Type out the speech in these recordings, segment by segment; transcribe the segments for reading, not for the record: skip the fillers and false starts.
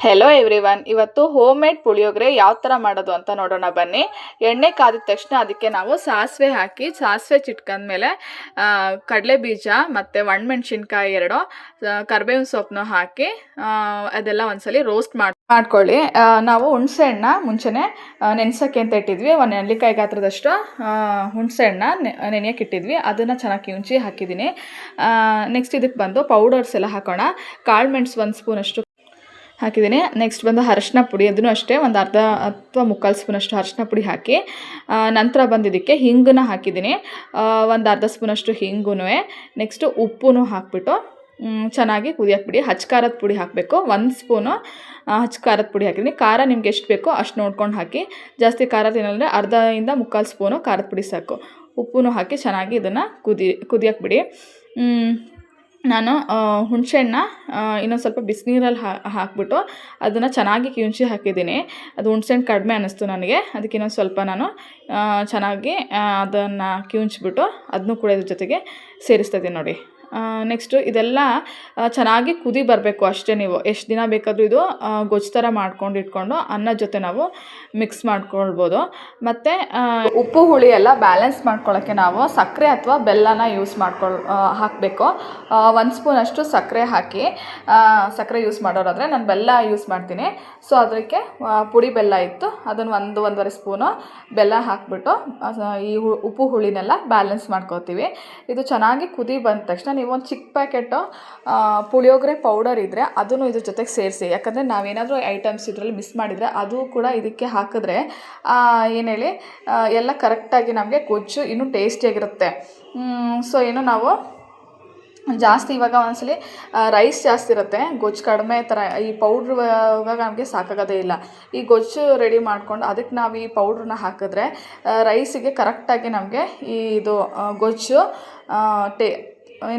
Hello everyone, ಇವತ್ತು home made puliyogare ಯಾವ ಥರ ಮಾಡೋದು ಅಂತ ನೋಡೋಣ ಬನ್ನಿ. ಎಣ್ಣೆ ಕಾದಿದ ತಕ್ಷಣ ಅದಕ್ಕೆ ನಾವು ಸಾಸಿವೆ ಹಾಕಿ, ಸಾಸಿವೆ ಚಿಟ್ಕಂದ್ಮೇಲೆ ಕಡಲೆ ಬೀಜ ಮತ್ತು ಒಣಮೆಣ್ಸಿನ್ಕಾಯಿ 2, ಕರಿಬೇವಿನ ಸೊಪ್ಪನ್ನು ಹಾಕಿ ಅದೆಲ್ಲ ಒಂದ್ಸಲಿ ರೋಸ್ಟ್ ಮಾಡ್ಕೊಳ್ಳಿ. ನಾವು ಹುಣಸೆ ಹಣ್ಣ ಮುಂಚೆನೇ ನೆನೆಸೋಕ್ಕೆ ಅಂತ ಇಟ್ಟಿದ್ವಿ. ಒಂದು ನೆಲ್ಲಿಕಾಯಿ ಗಾತ್ರದಷ್ಟು ಹುಣಸೆ ಹಣ್ಣ ನೆನೆಯೋಕೆ ಇಟ್ಟಿದ್ವಿ. ಅದನ್ನು ಚೆನ್ನಾಗಿ ಕಿವುಚಿ ಹಾಕಿದ್ದೀನಿ. ನೆಕ್ಸ್ಟ್ ಇದಕ್ಕೆ ಬಂದು ಪೌಡರ್ಸ್ ಎಲ್ಲ ಹಾಕೋಣ. ಕಾಳು ಮೆಣಸು 1 ಸ್ಪೂನಷ್ಟು ಹಾಕಿದ್ದೀನಿ. ನೆಕ್ಸ್ಟ್ ಬಂದು ಅರಶಿನ ಪುಡಿ, ಅದನ್ನು ಅಷ್ಟೇ ಒಂದು ಅರ್ಧ ಅಥವಾ ಮುಕ್ಕಾಲು ಸ್ಪೂನಷ್ಟು ಅರಶಿನ ಪುಡಿ ಹಾಕಿ, ನಂತರ ಬಂದಿದ್ದಕ್ಕೆ ಹಿಂಗನ್ನ ಹಾಕಿದ್ದೀನಿ, ಒಂದು ಅರ್ಧ ಸ್ಪೂನಷ್ಟು ಹಿಂಗೂ. ನೆಕ್ಸ್ಟು ಉಪ್ಪು ಹಾಕ್ಬಿಟ್ಟು ಚೆನ್ನಾಗಿ ಕುದಿಯೋಕೆ ಬಿಡಿ. ಖಾರದ ಪುಡಿ ಹಾಕಬೇಕು, 1 ಸ್ಪೂನು ಖಾರದ ಪುಡಿ ಹಾಕಿದ್ದೀನಿ. ಖಾರ ನಿಮ್ಗೆ ಎಷ್ಟು ಬೇಕೋ ಅಷ್ಟು ನೋಡ್ಕೊಂಡು ಹಾಕಿ. ಜಾಸ್ತಿ ಖಾರ ತಿನ್ನೋದ್ರೆ ಅರ್ಧದಿಂದ ಮುಕ್ಕಾಲು ಸ್ಪೂನು ಖಾರದ ಪುಡಿ ಸಾಕು. ಉಪ್ಪು ಹಾಕಿ ಚೆನ್ನಾಗಿ ಇದನ್ನು ಕುದಿಯೋಕೆ ಬಿಡಿ. ನಾನು ಹುಣಸೆಹಣ್ಣ ಇನ್ನೊಂದು ಸ್ವಲ್ಪ ಬಿಸಿನೀರಲ್ಲಿ ಹಾಕ್ಬಿಟ್ಟು ಅದನ್ನು ಚೆನ್ನಾಗಿ ಕಿವುಚಿ ಹಾಕಿದ್ದೀನಿ. ಅದು ಹುಣಸೆಹಣ್ಣು ಕಡಿಮೆ ಅನ್ನಿಸ್ತು ನನಗೆ, ಅದಕ್ಕೆ ಇನ್ನೊಂದು ಸ್ವಲ್ಪ ನಾನು ಚೆನ್ನಾಗಿ ಅದನ್ನು ಕಿವುಚ್ಬಿಟ್ಟು ಅದನ್ನು ಕೂಡ ಇದ್ರ ಜೊತೆಗೆ ಸೇರಿಸ್ತಾ ಇದ್ದೀನಿ ನೋಡಿ. ನೆಕ್ಸ್ಟು ಇದೆಲ್ಲ ಚೆನ್ನಾಗಿ ಕುದಿ ಬರಬೇಕು ಅಷ್ಟೇ. ನೀವು ಎಷ್ಟು ದಿನ ಬೇಕಾದರೂ ಇದು ಗೊಜ್ಜು ಥರ ಮಾಡ್ಕೊಂಡು ಇಟ್ಕೊಂಡು ಅನ್ನದ ಜೊತೆ ನಾವು ಮಿಕ್ಸ್ ಮಾಡ್ಕೊಳ್ಬೋದು. ಮತ್ತು ಉಪ್ಪು ಹುಳಿ ಎಲ್ಲ ಬ್ಯಾಲೆನ್ಸ್ ಮಾಡ್ಕೊಳ್ಳೋಕ್ಕೆ ನಾವು ಸಕ್ಕರೆ ಅಥವಾ ಬೆಲ್ಲನ ಹಾಕಬೇಕು. 1 ಸ್ಪೂನಷ್ಟು ಸಕ್ಕರೆ ಹಾಕಿ, ಸಕ್ಕರೆ ಯೂಸ್ ಮಾಡೋರಾದರೆ ನಾನು ಬೆಲ್ಲ ಯೂಸ್ ಮಾಡ್ತೀನಿ. ಸೊ ಅದಕ್ಕೆ ಪುಡಿ ಬೆಲ್ಲ ಇತ್ತು, ಅದನ್ನು 1-1.5 ಸ್ಪೂನು ಬೆಲ್ಲ ಹಾಕಿಬಿಟ್ಟು ಈ ಉಪ್ಪು ಹುಳಿನೆಲ್ಲ ಬ್ಯಾಲೆನ್ಸ್ ಮಾಡ್ಕೋತೀವಿ. ಇದು ಚೆನ್ನಾಗಿ ಕುದಿ ಬಂದ ತಕ್ಷಣ ನೀವು ಒಂದು ಚಿಕ್ಕ ಪ್ಯಾಕೆಟು ಪುಳಿಯೋಗರೆ ಪೌಡರ್ ಇದ್ದರೆ ಅದನ್ನು ಇದ್ರ ಜೊತೆಗೆ ಸೇರಿಸಿ. ಯಾಕಂದರೆ ನಾವೇನಾದರೂ ಐಟಮ್ಸ್ ಇದರಲ್ಲಿ ಮಿಸ್ ಮಾಡಿದರೆ ಅದು ಕೂಡ ಇದಕ್ಕೆ ಹಾಕಿದ್ರೆ ಏನು ಹೇಳಿ ಎಲ್ಲ ಕರೆಕ್ಟಾಗಿ ನಮಗೆ ಗೊಜ್ಜು ಇನ್ನೂ ಟೇಸ್ಟಿಯಾಗಿರುತ್ತೆ. ಸೊ ಏನು ನಾವು ಜಾಸ್ತಿ ಇವಾಗ ಒಂದ್ಸಲಿ ರೈಸ್ ಜಾಸ್ತಿ ಇರುತ್ತೆ, ಗೊಜ್ಜು ಕಡಿಮೆ ಥರ ಈ ಪೌಡ್ರ್ ಇವಾಗ ನಮಗೆ ಸಾಕಾಗೋದೇ ಇಲ್ಲ. ಈ ಗೊಜ್ಜು ರೆಡಿ ಮಾಡ್ಕೊಂಡು ಅದಕ್ಕೆ ನಾವು ಈ ಪೌಡ್ರನ್ನ ಹಾಕಿದ್ರೆ ರೈಸಿಗೆ ಕರೆಕ್ಟಾಗಿ ನಮಗೆ ಇದು ಗೊಜ್ಜು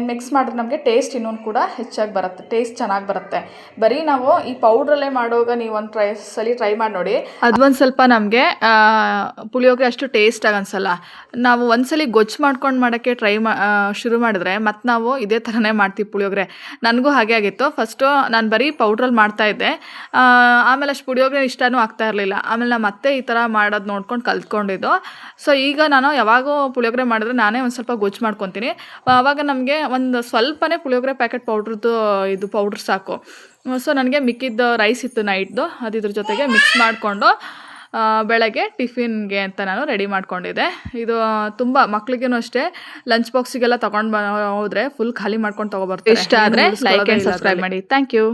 ಮಿಕ್ಸ್ ಮಾಡಿದ್ರೆ ನಮಗೆ ಟೇಸ್ಟ್ ಇನ್ನೊಂದು ಕೂಡ ಹೆಚ್ಚಾಗಿ ಬರುತ್ತೆ, ಟೇಸ್ಟ್ ಚೆನ್ನಾಗಿ ಬರುತ್ತೆ. ಬರೀ ನಾವು ಈ ಪೌಡ್ರಲ್ಲೇ ಮಾಡುವಾಗ ನೀವು ಒಂದು ಟ್ರೈ ಮಾಡಿ ನೋಡಿ. ಅದೊಂದು ಸ್ವಲ್ಪ ನಮಗೆ ಪುಳಿಯೋಗರೆ ಅಷ್ಟು ಟೇಸ್ಟಾಗಿ ಅನಿಸಲ್ಲ. ನಾವು ಒಂದ್ಸಲಿ ಗೊಜ್ಜು ಮಾಡ್ಕೊಂಡು ಮಾಡೋಕ್ಕೆ ಶುರು ಮಾಡಿದ್ರೆ ಮತ್ತು ನಾವು ಇದೇ ಥರನೇ ಮಾಡ್ತೀವಿ ಪುಳಿಯೋಗರೆ. ನನಗೂ ಹಾಗೆ ಆಗಿತ್ತು. ಫಸ್ಟು ನಾನು ಬರೀ ಪೌಡ್ರಲ್ಲಿ ಮಾಡ್ತಾಯಿದ್ದೆ, ಆಮೇಲೆ ಅಷ್ಟು ಪುಳಿಯೋಗರೆ ಇಷ್ಟನೂ ಆಗ್ತಾ ಇರಲಿಲ್ಲ. ಆಮೇಲೆ ನಾನು ಮತ್ತೆ ಈ ಥರ ಮಾಡೋದು ನೋಡ್ಕೊಂಡು ಕಲ್ತ್ಕೊಂಡಿದ್ದು. ಸೊ ಈಗ ನಾನು ಯಾವಾಗೂ ಪುಳಿಯೋಗರೆ ಮಾಡಿದ್ರೆ ನಾನೇ ಒಂದು ಸ್ವಲ್ಪ ಗೊಜ್ಜು ಮಾಡ್ಕೊತೀನಿ. ಆವಾಗ ನಮಗೆ ಒಂದು ಸ್ವಲ್ಪನೇ ಪುಳಿಯೋಗರೆ ಪ್ಯಾಕೆಟ್ ಪೌಡ್ರದ್ದು ಇದು ಪೌಡ್ರ್ ಸಾಕು. ಸೊ ನನಗೆ ಮಿಕ್ಕಿದ್ದು ರೈಸ್ ಇತ್ತು ನೈಟ್ದು, ಅದು ಇದ್ರ ಜೊತೆಗೆ ಮಿಕ್ಸ್ ಮಾಡಿಕೊಂಡು ಬೆಳಗ್ಗೆ ಟಿಫಿನ್ಗೆ ಅಂತ ನಾನು ರೆಡಿ ಮಾಡ್ಕೊಂಡಿದ್ದೆ. ಇದು ತುಂಬ ಮಕ್ಳಿಗೇನು ಅಷ್ಟೇ ಲಂಚ್ ಬಾಕ್ಸಿಗೆಲ್ಲ ತೊಗೊಂಡು ಹೋದರೆ ಫುಲ್ ಖಾಲಿ ಮಾಡ್ಕೊಂಡು ತೊಗೊಬರ್ತಾರೆ. ಇಷ್ಟ ಆದರೆ ಲೈಕ್ ಆ್ಯಂಡ್ ಸಬ್ಸ್ಕ್ರೈಬ್ ಮಾಡಿ. Thank you.